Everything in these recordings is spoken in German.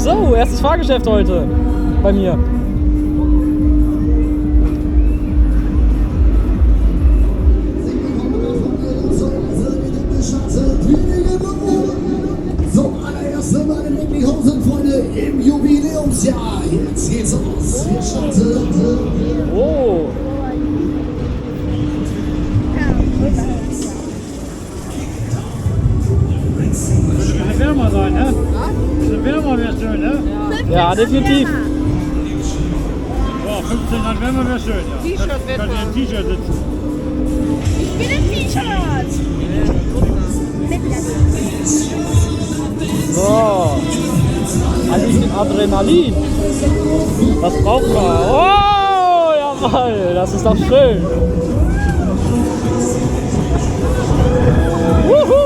So, erstes Fahrgeschäft heute bei mir. Zum allerersten Mal in Recklinghausen, Freunde, im Jubiläumsjahr. Jetzt geht's los. Wir starten. Oh. Könnte ein bisschen wärmer sein, ne? Ein bisschen wärmer wäre schön, ne? Ja, definitiv. Ja, 15 Grad wärmer wäre schön, ja. T-Shirt-Wetter. Kann ich im T-Shirt sitzen. Ich bin im T-Shirt. So. Adrenalin. Das brauchen wir. Oh, jawohl. Das ist doch schön. Wuhu.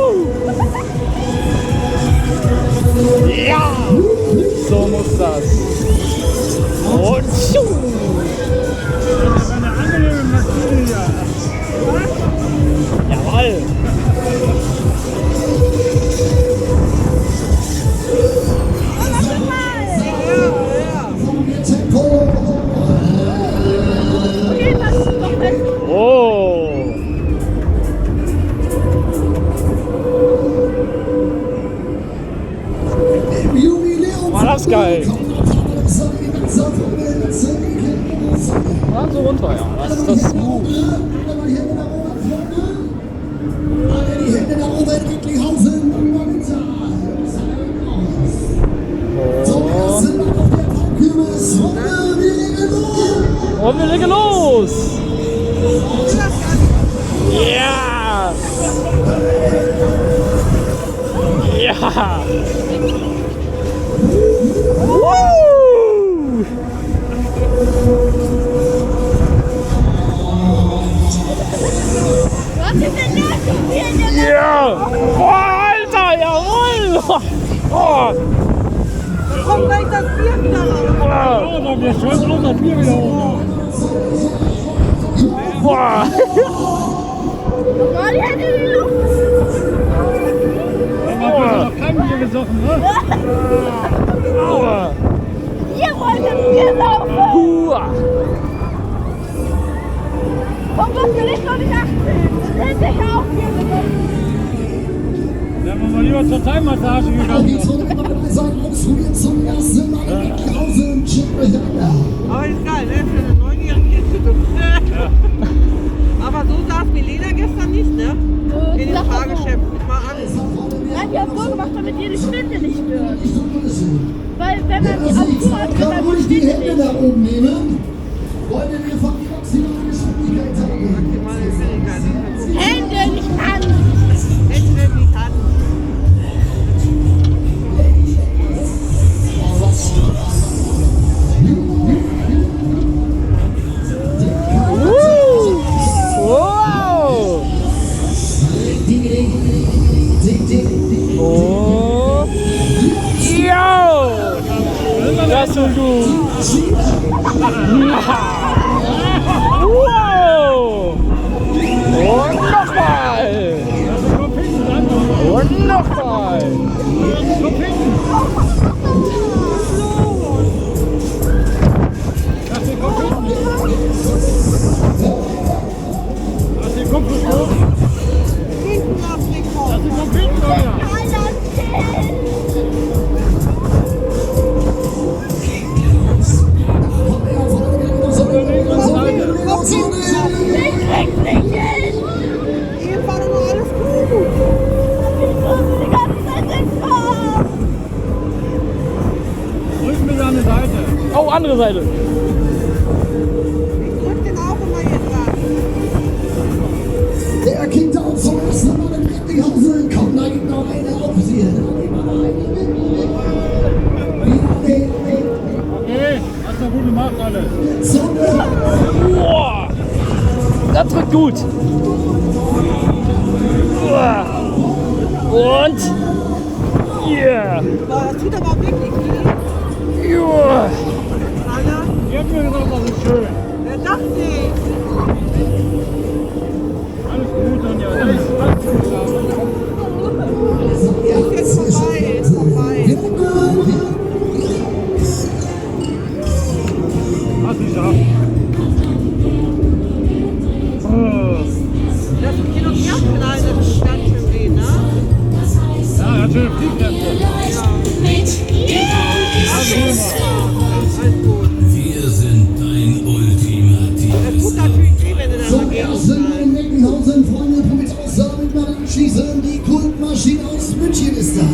Ja. So muss das. Und schuh. Das ist eine angenehme Maschine hier. Jawohl. Oh. War das geil. Ja, so runter, ja. Das ist das Smooth. Die Hände nach oben, Recklinghausen. Zum ersten Mal auf der Palmkirmes. Und wir legen los. Ja. Ja. Woo. Ja. Oh, Alter, jawohl. Oh. Da kommt gleich das Bier wieder raus. Oh, da wird schon auch das Bier wieder hoch. Boah. Oh, die Hände in die Luft. Da haben wir noch kein Bier gesoffen, ne? Aua. Ihr wolltet Bier saufen. Hua. Warum wirst du nicht noch nicht 18? Hätte ich auch Bier gesoffen. Da haben wir mal lieber zur Thai-Massage gegangen. Zum ersten Mal in Recklinghausen. Aber ist geil, ne? Für eine Neunjährige ist es. Aber so saß Milena gestern nicht, ne? In den Fahrgeschäft. Guck mal an. Nein, die haben so gemacht, damit ihr die Spinde nicht wird. Weil wenn man die auf Tour hat, wird dann die die Spinde Hände nicht. nach oben nehmen. Wollen wir von die maximale Geschwindigkeit haben? Maximale Geschwindigkeit. Hände nicht an. Hände nicht an. Wow. Oh. Yo. Das ist so gut. Wow. Und nochmal. Und nochmal. Oh, andere Seite. Ich drück den auch immer hier dran. Der Kickdown zum ersten Mal in Recklinghausen. Komm, da gibt noch eine auf sie. Okay, hast du gut gemacht alles. Boah. Das drückt gut. Und yeah. Boah, das tut aber wirklich weh. Yeah. Alter, Die hat mir gesagt, das ist schön. wer dachte ich? Alles gut, Sonja. Alles gut. Ist jetzt vorbei, ist vorbei. schöne Fliehkräfte. Wir sind dein ultimatives. Tut natürlich weh, wenn du dann Zum ersten Mal in Recklinghausen, Freunde, probiert aus, damit mal schießen. Die Kultmaschine aus München ist da.